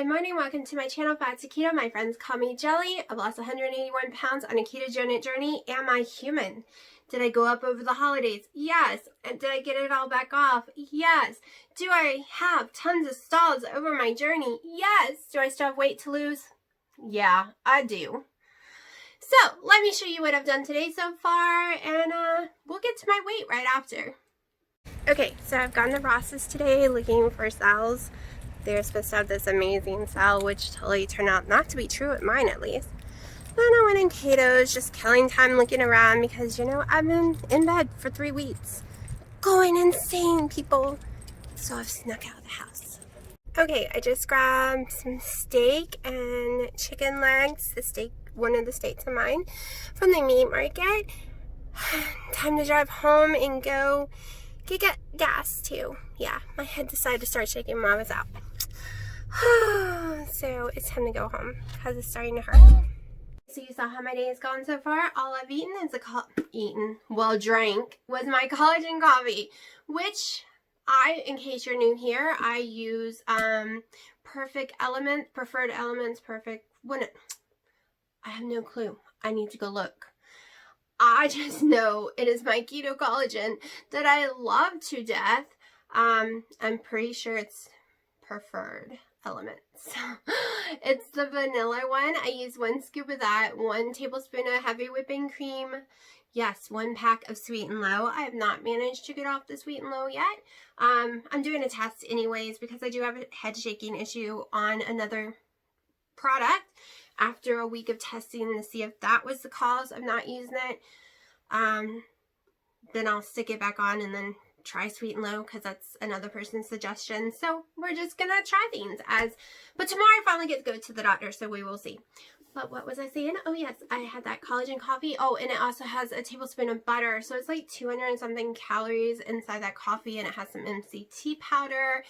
Good morning, welcome to my channel, Back to Keto. My friends call me Jelly. I've lost 181 pounds on a ketogenic journey. Am I human? Did I go up over the holidays? Yes. And did I get it all back off? Yes. Do I have tons of stalls over my journey? Yes. Do I still have weight to lose? Yeah, I do. So, let me show you what I've done today so far, and we'll get to my weight right after. Okay, so I've gone to Ross's today looking for sales. They're supposed to have this amazing sale, which totally turned out not to be true, at mine at least. Then I went in Keto's, just killing time looking around because, you know, I've been in bed for 3 weeks. Going insane, people. So I've snuck out of the house. Okay, I just grabbed some steak and chicken legs, one of the steaks of mine, from the meat market. Time to drive home and go get gas too. Yeah, my head decided to start shaking when I was out. So it's time to go home because it's starting to hurt. So you saw how my day has gone so far. All I've eaten is drank was my collagen coffee, which in case you're new here, I use Preferred Elements, I have no clue. I need to go look. I just know it is my keto collagen that I love to death. I'm pretty sure it's Preferred Elements. It's the vanilla one. I use 1 scoop of that, 1 tablespoon of heavy whipping cream. Yes, 1 pack of Sweet and Low. I have not managed to get off the Sweet and Low yet. I'm doing a test anyways because I do have a head shaking issue on another product. After a week of testing to see if that was the cause of not using it, then I'll stick it back on and then try Sweet and Low because that's another person's suggestion. So we're just gonna try things but tomorrow I finally get to go to the doctor, so we will see. But what was I saying? Oh yes, I had that collagen coffee. Oh, and it also has a tablespoon of butter, so it's like 200 and something calories inside that coffee, and it has some MCT powder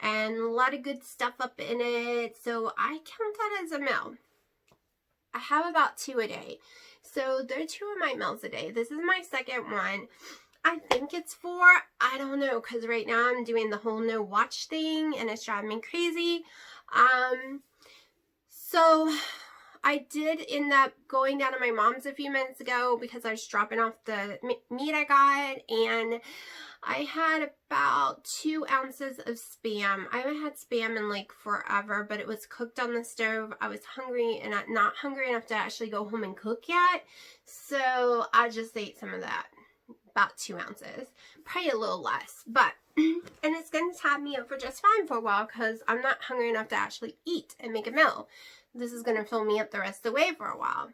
and a lot of good stuff up in it. So I count that as a meal. I have about 2 a day. So they're 2 of my meals a day. This is my second one. I think it's 4. I don't know, because right now I'm doing the whole no watch thing and it's driving me crazy. So I did end up going down to my mom's a few minutes ago because I was dropping off the meat I got, and I had about 2 ounces of Spam. I haven't had Spam in like forever, but it was cooked on the stove. I was hungry and not hungry enough to actually go home and cook yet. So I just ate some of that, about 2 ounces, probably a little less, but, and it's going to have me up for just fine for a while because I'm not hungry enough to actually eat and make a meal. This is going to fill me up the rest of the way for a while.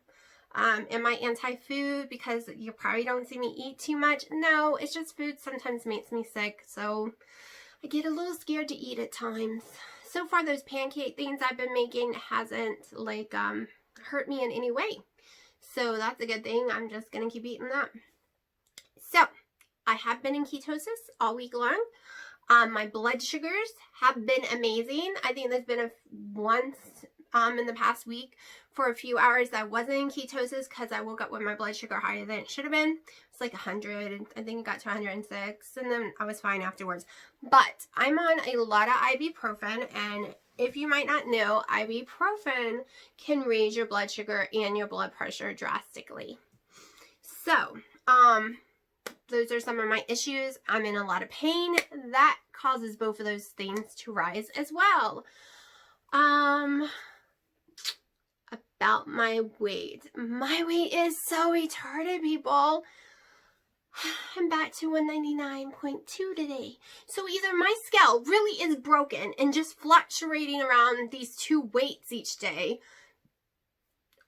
Am I anti-food because you probably don't see me eat too much? No, it's just food sometimes makes me sick, so I get a little scared to eat at times. So far, those pancake things I've been making hasn't like hurt me in any way, so that's a good thing. I'm just gonna keep eating that. So I have been in ketosis all week long. My blood sugars have been amazing. I think there's been once in the past week for a few hours I wasn't in ketosis because I woke up with my blood sugar higher than it should have been. It's like 100. I think it got to 106, and then I was fine afterwards. But I'm on a lot of ibuprofen, and if you might not know, ibuprofen can raise your blood sugar and your blood pressure drastically. So, those are some of my issues. I'm in a lot of pain. That causes both of those things to rise as well. About my weight. My weight is so retarded, people. I'm back to 199.2 today. So either my scale really is broken and just fluctuating around these 2 weights each day,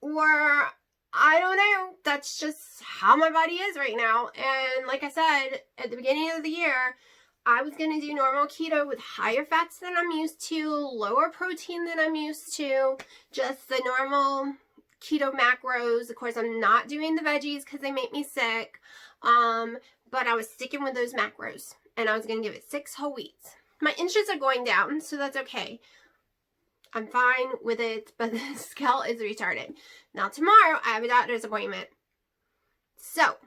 or I don't know. That's just how my body is right now. And like I said, at the beginning of the year, I was going to do normal keto with higher fats than I'm used to, lower protein than I'm used to, just the normal keto macros. Of course, I'm not doing the veggies because they make me sick, but I was sticking with those macros, and I was going to give it 6 whole weeks. My inches are going down, so that's okay. I'm fine with it, but the scale is retarded. Now tomorrow, I have a doctor's appointment. So,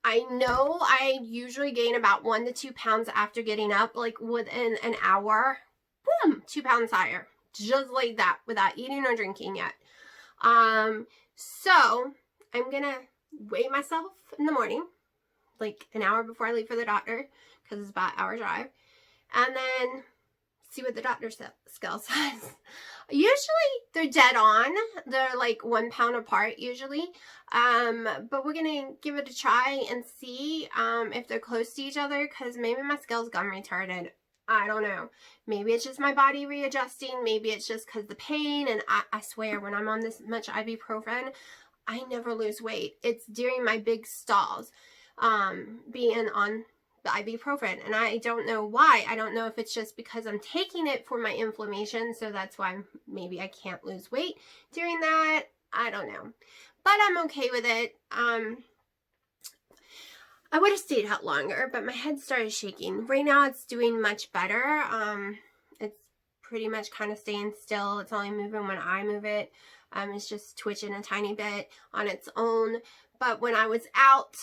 I know I usually gain about 1 to 2 pounds after getting up, like within an hour. Boom! 2 pounds higher. just like that, without eating or drinking yet. So I'm gonna weigh myself in the morning, like an hour before I leave for the doctor, because it's about an hour drive, and then see what the doctor scale says. Usually they're dead on. They're like 1 pound apart usually. But we're gonna give it a try and see if they're close to each other, because maybe my scale's gum retarded. I don't know. Maybe it's just my body readjusting. Maybe it's just because the pain. And I swear, when I'm on this much ibuprofen, I never lose weight. It's during my big stalls, being on the ibuprofen, and I don't know why. I don't know if it's just because I'm taking it for my inflammation, so that's why maybe I can't lose weight during that. I don't know, but I'm okay with it. I would have stayed out longer, but my head started shaking. Right now it's doing much better. It's pretty much kind of staying still. It's only moving when I move it. It's just twitching a tiny bit on its own. But when I was out,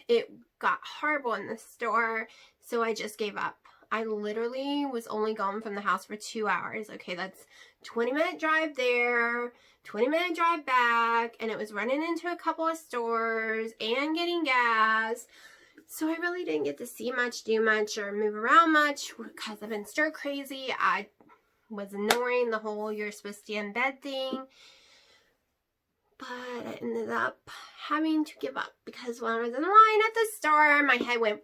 it got horrible in the store, so I just gave up. I literally was only gone from the house for 2 hours. Okay, that's 20-minute drive there, 20-minute drive back, and it was running into a couple of stores and getting gas. So I really didn't get to see much, do much, or move around much because I've been stir crazy. I was ignoring the whole you're supposed to stay in bed thing. But I ended up having to give up because when I was in line at the store, my head went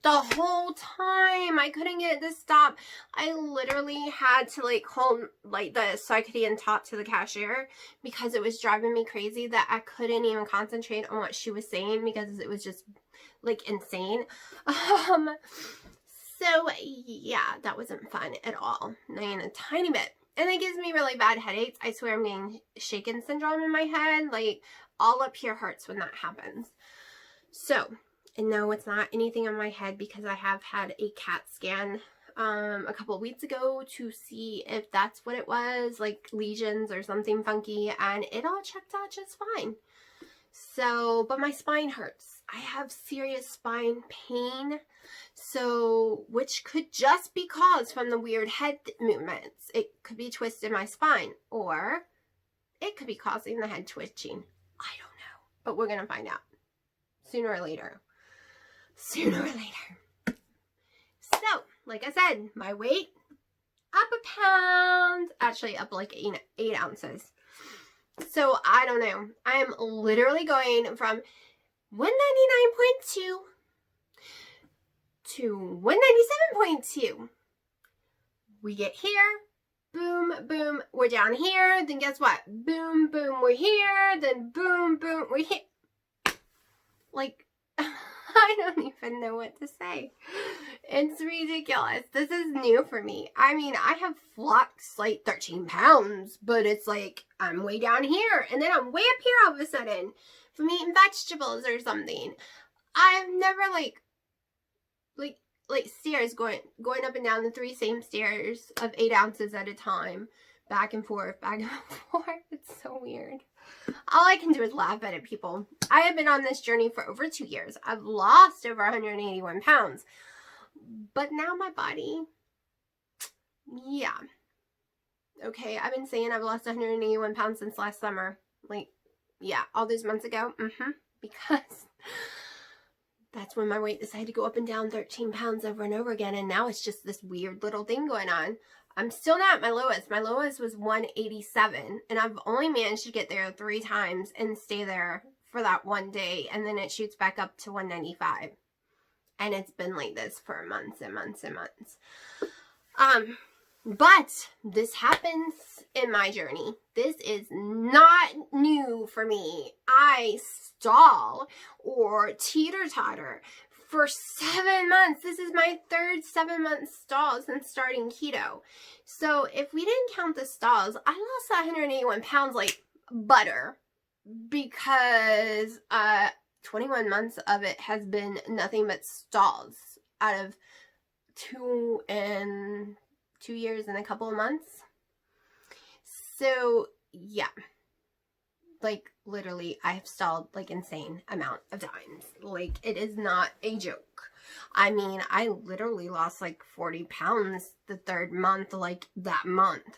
the whole time. I couldn't get it to stop. I literally had to like hold like this so I could even talk to the cashier because it was driving me crazy that I couldn't even concentrate on what she was saying because it was just like insane. So yeah, that wasn't fun at all. Not even a tiny bit. And it gives me really bad headaches. I swear I'm getting shaken syndrome in my head. Like, all up here hurts when that happens. So, and no, it's not anything on my head because I have had a CAT scan a couple of weeks ago to see if that's what it was, like lesions or something funky, and it all checked out just fine. So, but my spine hurts. I have serious spine pain. So, which could just be caused from the weird head movements. It could be twisting my spine, or it could be causing the head twitching. I don't know, but we're going to find out sooner or later. Sooner or later. So, like I said, my weight up a pound, actually up like 8 ounces. So, I don't know. I am literally going from 199.2 to 197.2. We get here, boom, boom, we're down here, then guess what? Boom, boom, we're here, then boom, boom, we're here. Like, I don't even know what to say. It's ridiculous. This is new for me. I mean, I have flexed like 13 pounds, but it's like I'm way down here, and then I'm way up here all of a sudden from eating vegetables or something. I've never like stairs going up and down the 3 same stairs of 8 ounces at a time, back and forth, back and forth. It's so weird. All I can do is laugh at it, people. I have been on this journey for over 2 years. I've lost over 181 pounds. But now my body, yeah. Okay, I've been saying I've lost 181 pounds since last summer. Like, yeah, all those months ago. Because that's when my weight decided to go up and down 13 pounds over and over again. And now it's just this weird little thing going on. I'm still not at my lowest. My lowest was 187. And I've only managed to get there 3 times and stay there for that one day. And then it shoots back up to 195. And it's been like this for months and months and months. But this happens in my journey. This is not new for me. I stall or teeter-totter for 7 months. This is my 3rd 7-month stall since starting keto. So if we didn't count the stalls, I lost 181 pounds like butter because 21 months of it has been nothing but stalls out of 2 years and a couple of months. So yeah, like literally I have stalled like insane amount of times. Like, it is not a joke. I mean, I literally lost like 40 pounds the third month, like that month.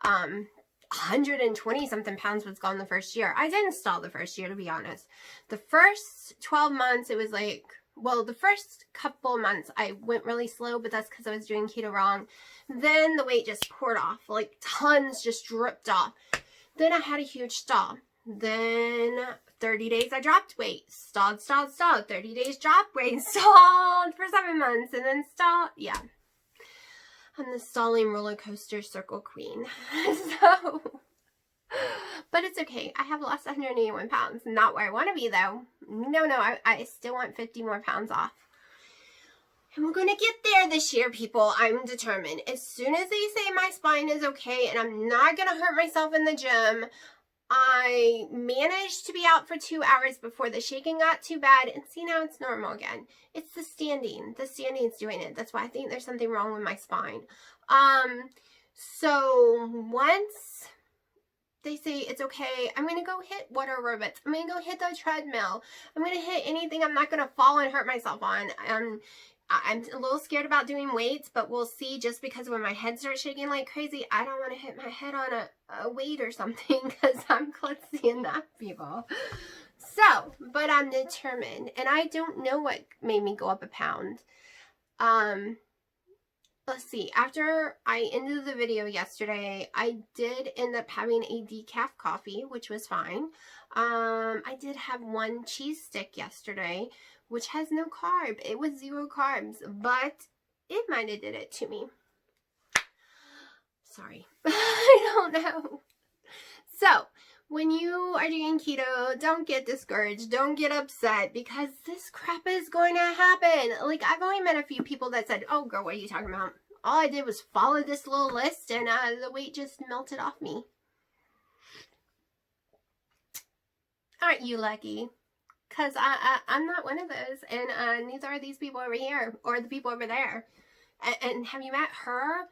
120 something pounds was gone the first year. I didn't stall the first year, to be honest. The first 12 months, it was like, well, the first couple months I went really slow, but that's because I was doing keto wrong. Then the weight just poured off, like tons just dripped off. Then I had a huge stall. Then 30 days I dropped weight, stalled. 30 days dropped weight, stalled for 7 months, and then stalled. Yeah. I'm the stalling roller coaster circle queen. So, but it's okay. I have lost 181 pounds. Not where I want to be, though. No, I still want 50 more pounds off. And we're going to get there this year, people. I'm determined. As soon as they say my spine is okay and I'm not going to hurt myself in the gym, I managed to be out for 2 hours before the shaking got too bad, and see, now it's normal again. It's the standing. The standing's doing it. That's why I think there's something wrong with my spine. So once they say it's okay, I'm going to go hit water aerobics. I'm going to go hit the treadmill. I'm going to hit anything I'm not going to fall and hurt myself on. I'm a little scared about doing weights, but we'll see. Just because when my head starts shaking like crazy, I don't want to hit my head on a weight or something, because I'm klutzy in that, people. So, but I'm determined, and I don't know what made me go up a pound. Let's see. After I ended the video yesterday, I did end up having a decaf coffee, which was fine. I did have one cheese stick yesterday, which has no carb. It was 0 carbs, but it might have did it to me. Sorry. I don't know. So, when you are doing keto, don't get discouraged. Don't get upset, because this crap is going to happen. Like, I've only met a few people that said, oh, girl, what are you talking about? All I did was follow this little list, and the weight just melted off me. Aren't you lucky? Because I'm not one of those, and neither are these people over here, or the people over there. And have you met her?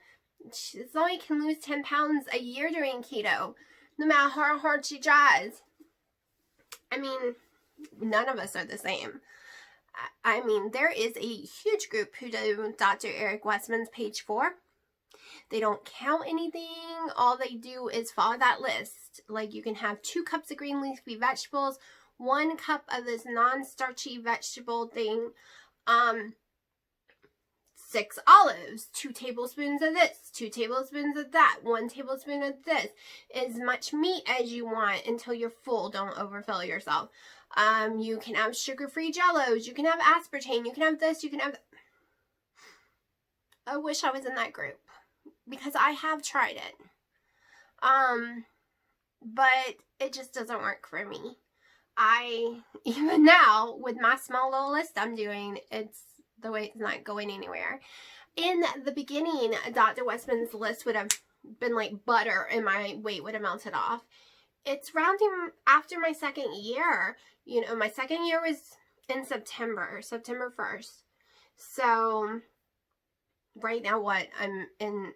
She only can lose 10 pounds a year doing keto, no matter how hard she tries. I mean, none of us are the same. I mean, there is a huge group who do Dr. Eric Westman's page 4. They don't count anything. All they do is follow that list. Like, you can have 2 cups of green leafy vegetables, 1 cup of this non-starchy vegetable thing, 6 olives, 2 tablespoons of this, 2 tablespoons of that, 1 tablespoon of this, as much meat as you want until you're full. Don't overfill yourself. You can have sugar-free jellos, you can have aspartame, you can have this, you can have... I wish I was in that group, because I have tried it. But it just doesn't work for me. Even now, with my small little list I'm doing, the weight's not going anywhere. In the beginning, Dr. Westman's list would have been like butter, and my weight would have melted off. It's rounding after my second year. You know, my second year was in September 1st. So, right now, I'm in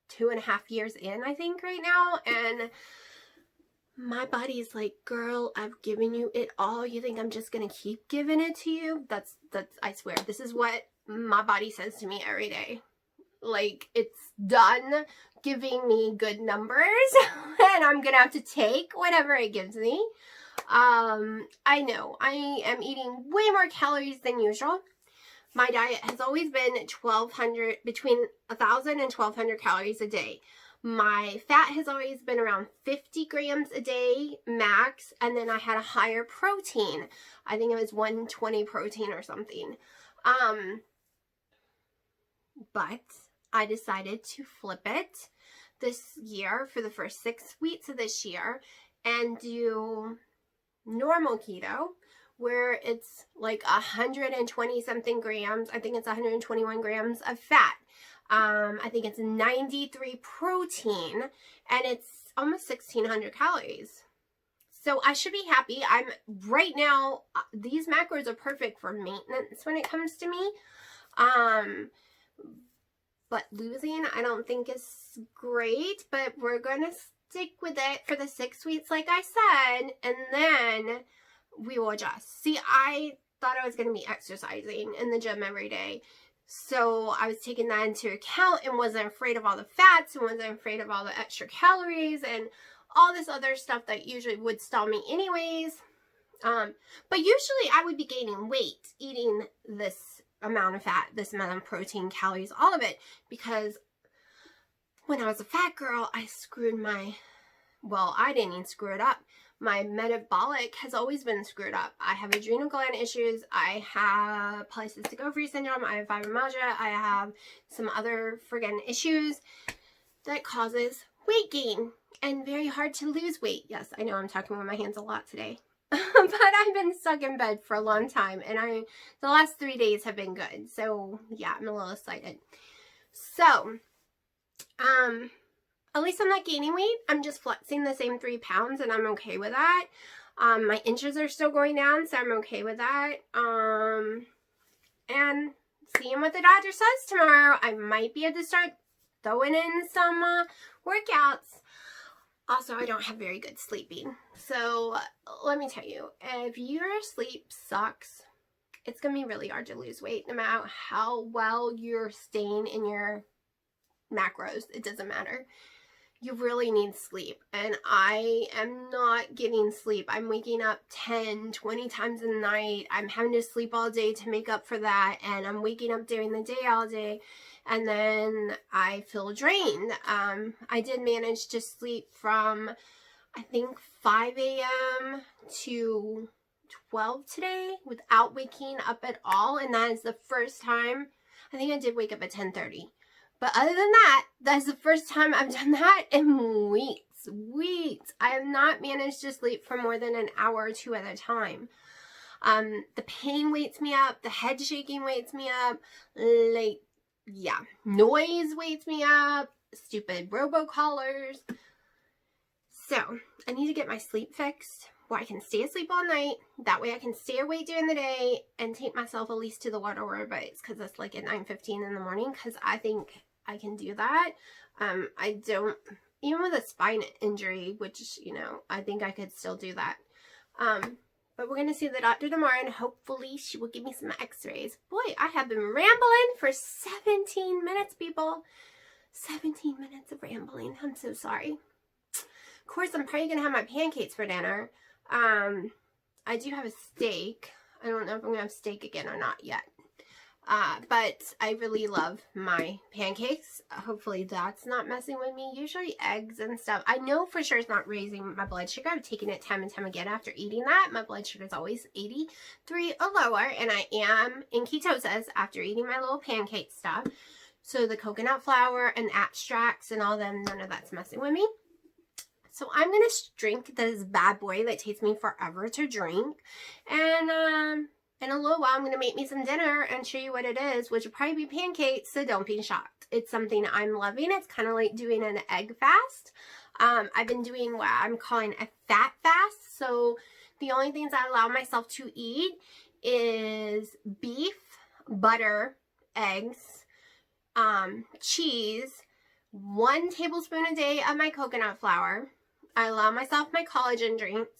2.5 years in, I think, right now, and my body's like, girl, I've given you it all. You think I'm just gonna keep giving it to you? That's I swear, this is what my body says to me every day. Like, it's done giving me good numbers, and I'm gonna have to take whatever it gives me. I know I am eating way more calories than usual. My diet has always been between 1,000 and 1,200 calories a day. My fat has always been around 50 grams a day max, and then I had a higher protein. I think it was 120 protein or something. But I decided to flip it this year for the first 6 weeks of this year and do normal keto, where it's like 120 something grams. I think it's 121 grams of fat. I think it's 93 protein, and it's almost 1,600 calories. So I should be happy. Right now, these macros are perfect for maintenance when it comes to me. But losing, I don't think is great, but we're going to stick with it for the 6 weeks, like I said, and then we will adjust. See, I thought I was going to be exercising in the gym every day. So I was taking that into account and wasn't afraid of all the fats and wasn't afraid of all the extra calories and all this other stuff that usually would stall me anyways. But usually I would be gaining weight eating this amount of fat, this amount of protein, calories, all of it, because when I was a fat girl, I screwed I didn't even screw it up. My metabolic has always been screwed up. I have adrenal gland issues. I have polycystic ovary syndrome. I have fibromyalgia. I have some other friggin' issues that causes weight gain and very hard to lose weight. Yes, I know I'm talking with my hands a lot today. But I've been stuck in bed for a long time, and the last 3 days have been good. So yeah, I'm a little excited. So, at least I'm not gaining weight. I'm just flexing the same 3 pounds, and I'm okay with that. My inches are still going down, so I'm okay with that. And seeing what the doctor says tomorrow, I might be able to start throwing in some workouts. Also, I don't have very good sleeping. So let me tell you, if your sleep sucks, it's going to be really hard to lose weight no matter how well you're staying in your macros. It doesn't matter. You really need sleep. And I am not getting sleep. I'm waking up 10, 20 times a night. I'm having to sleep all day to make up for that. And I'm waking up during the day all day. And then I feel drained. I did manage to sleep from, I think, 5 a.m. to 12 today without waking up at all. And that is the first time. I think I did wake up at 10:30. But other than that, that's the first time I've done that in weeks. I have not managed to sleep for more than an hour or two at a time. The pain wakes me up. The head shaking wakes me up. Noise wakes me up. Stupid robocallers. So, I need to get my sleep fixed where I can stay asleep all night. That way I can stay awake during the day and take myself at least to the water aerobics, because it's like at 9:15 in the morning, because I think I can do that. I don't, even with a spine injury, which, I think I could still do that. But we're going to see the doctor tomorrow, and hopefully she will give me some x-rays. Boy, I have been rambling for 17 minutes, people. 17 minutes of rambling. I'm so sorry. Of course, I'm probably going to have my pancakes for dinner. I do have a steak. I don't know if I'm going to have steak again or not yet. But I really love my pancakes. Hopefully that's not messing with me. Usually eggs and stuff. I know for sure it's not raising my blood sugar. I've taken it time and time again after eating that. My blood sugar is always 83 or lower. And I am in ketosis after eating my little pancake stuff. So the coconut flour and extracts and all them, none of that's messing with me. So I'm going to drink this bad boy that takes me forever to drink. And, in a little while, I'm going to make me some dinner and show you what it is, which will probably be pancakes, so don't be shocked. It's something I'm loving. It's kind of like doing an egg fast. I've been doing what I'm calling a fat fast. So the only things I allow myself to eat is beef, butter, eggs, cheese, 1 tablespoon a day of my coconut flour. I allow myself my collagen drinks.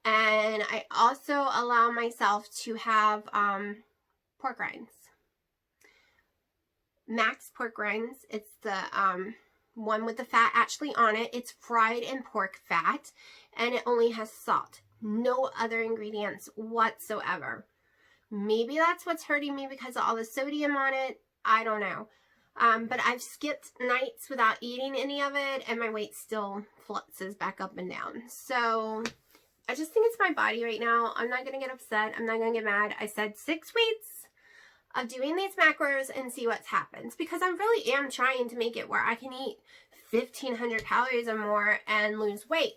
And I also allow myself to have pork rinds. Max pork rinds. It's the one with the fat actually on it. It's fried in pork fat, and it only has salt. No other ingredients whatsoever. Maybe that's what's hurting me because of all the sodium on it. I don't know. But I've skipped nights without eating any of it, and my weight still fluxes back up and down. So I just think it's my body right now. I'm not going to get upset. I'm not going to get mad. I said 6 weeks of doing these macros and see what happens, because I really am trying to make it where I can eat 1,500 calories or more and lose weight.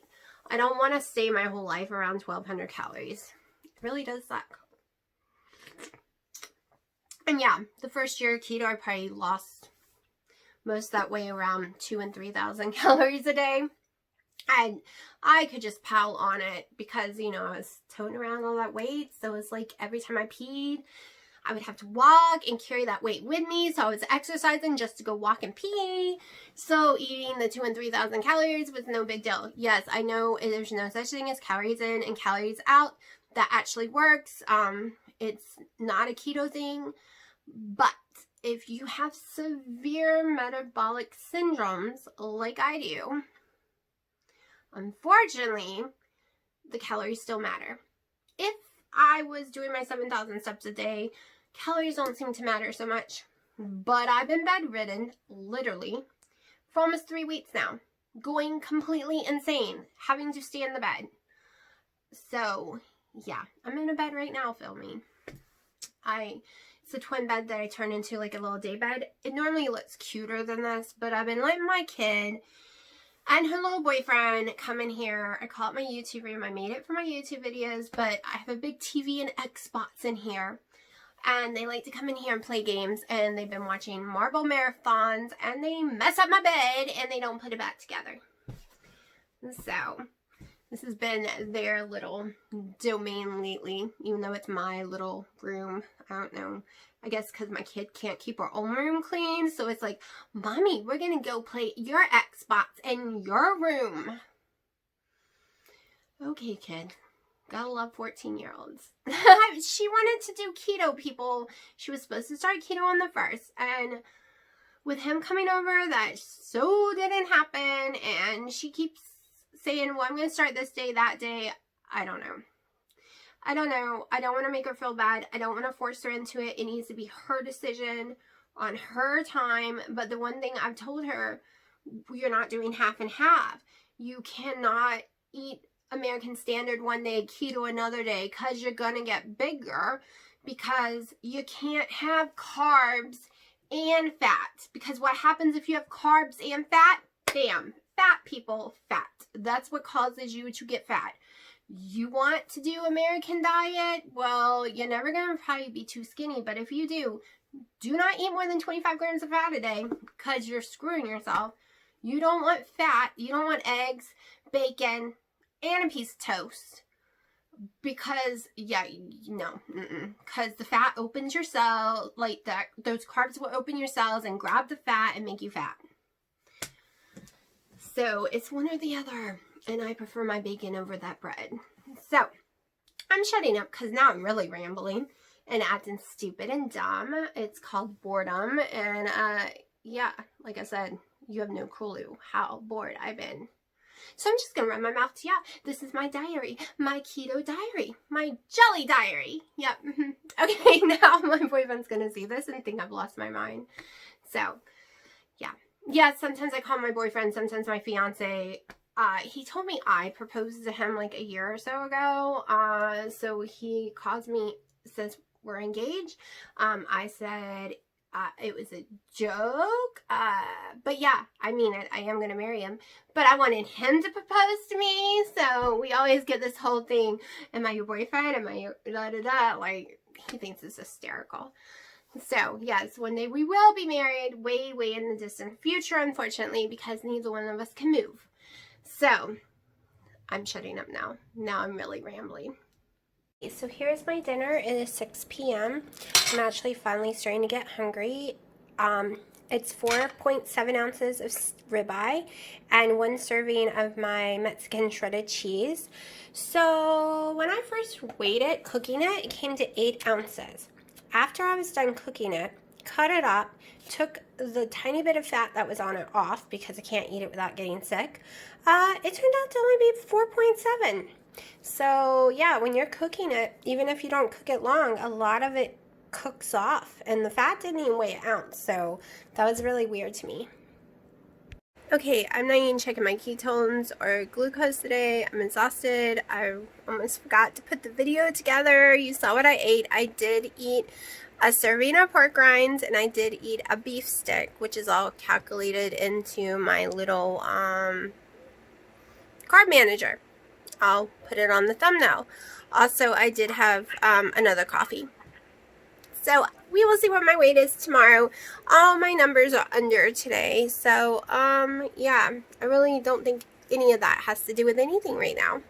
I don't want to stay my whole life around 1,200 calories. It really does suck. And yeah, the first year of keto, I probably lost most of that weight around 2,000 and 3,000 calories a day. And I could just pile on it because, I was toting around all that weight. So it's like every time I peed, I would have to walk and carry that weight with me. So I was exercising just to go walk and pee. So eating the 2,000 and 3,000 calories was no big deal. Yes, I know there's no such thing as calories in and calories out. That actually works. It's not a keto thing, but if you have severe metabolic syndromes like I do, unfortunately, the calories still matter. If I was doing my 7,000 steps a day, calories don't seem to matter so much. But I've been bedridden, literally, for almost 3 weeks now. Going completely insane. Having to stay in the bed. So, yeah. I'm in a bed right now filming. It's a twin bed that I turned into like a little day bed. It normally looks cuter than this, but I've been letting my kid and her little boyfriend come in here. I call it my YouTube room. I made it for my YouTube videos, but I have a big TV and Xbox in here. And they like to come in here and play games, and they've been watching marble marathons, and they mess up my bed, and they don't put it back together. So, this has been their little domain lately, even though it's my little room. I don't know. I guess because my kid can't keep her own room clean, so it's like, Mommy, we're going to go play your Xbox in your room. Okay, kid. Gotta love 14-year-olds. She wanted to do keto, people. She was supposed to start keto on the 1st. And with him coming over, that so didn't happen. And she keeps saying, well, I'm going to start this day, that day. I don't know. I don't want to make her feel bad. I don't want to force her into it. It needs to be her decision on her time. But the one thing I've told her, you're not doing half and half. You cannot eat American Standard one day, keto another day, because you're gonna get bigger, because you can't have carbs and fat. Because what happens if you have carbs and fat? Bam, fat, people, fat. That's what causes you to get fat. You want to do American diet? Well, you're never gonna probably be too skinny, but if you do not eat more than 25 grams of fat a day, because you're screwing yourself. You don't want fat, you don't want eggs, bacon, and a piece of toast, because because the fat opens your cell, like that, those carbs will open your cells and grab the fat and make you fat. So it's one or the other, and I prefer my bacon over that bread. So I'm shutting up because now I'm really rambling and acting stupid and dumb. It's called boredom, and yeah, like I said, you have no clue how bored I've been. So I'm just going to run my mouth to y'all. This is my diary, my keto diary, my jelly diary. Yep. Okay, now my boyfriend's going to see this and think I've lost my mind. So, yeah. Yeah, sometimes I call my boyfriend, sometimes my fiance. He told me I proposed to him like a year or so ago. So he calls me, says we're engaged. I said it was a joke, but yeah, I mean it. I am going to marry him, but I wanted him to propose to me, so we always get this whole thing, am I your boyfriend, am I your da-da-da, like, he thinks it's hysterical. So, yes, one day we will be married, way, way in the distant future, unfortunately, because neither one of us can move. So, I'm shutting up now. Now I'm really rambling. So here's my dinner. It is 6 p.m. I'm actually finally starting to get hungry. It's 4.7 ounces of ribeye and 1 serving of my Mexican shredded cheese. So when I first weighed it, cooking it, it came to 8 ounces. After I was done cooking it, cut it up, took the tiny bit of fat that was on it off because I can't eat it without getting sick. It turned out to only be 4.7. So yeah, when you're cooking it, even if you don't cook it long, a lot of it cooks off, and the fat didn't even weigh an ounce, so that was really weird to me. Okay, I'm not even checking my ketones or glucose today. I'm exhausted. I almost forgot to put the video together. You saw what I ate. I did eat a serving of pork rinds, and I did eat a beef stick, which is all calculated into my little carb manager. I'll put it on the thumbnail. Also, I did have another coffee. So we will see what my weight is tomorrow. All my numbers are under today. So, yeah, I really don't think any of that has to do with anything right now.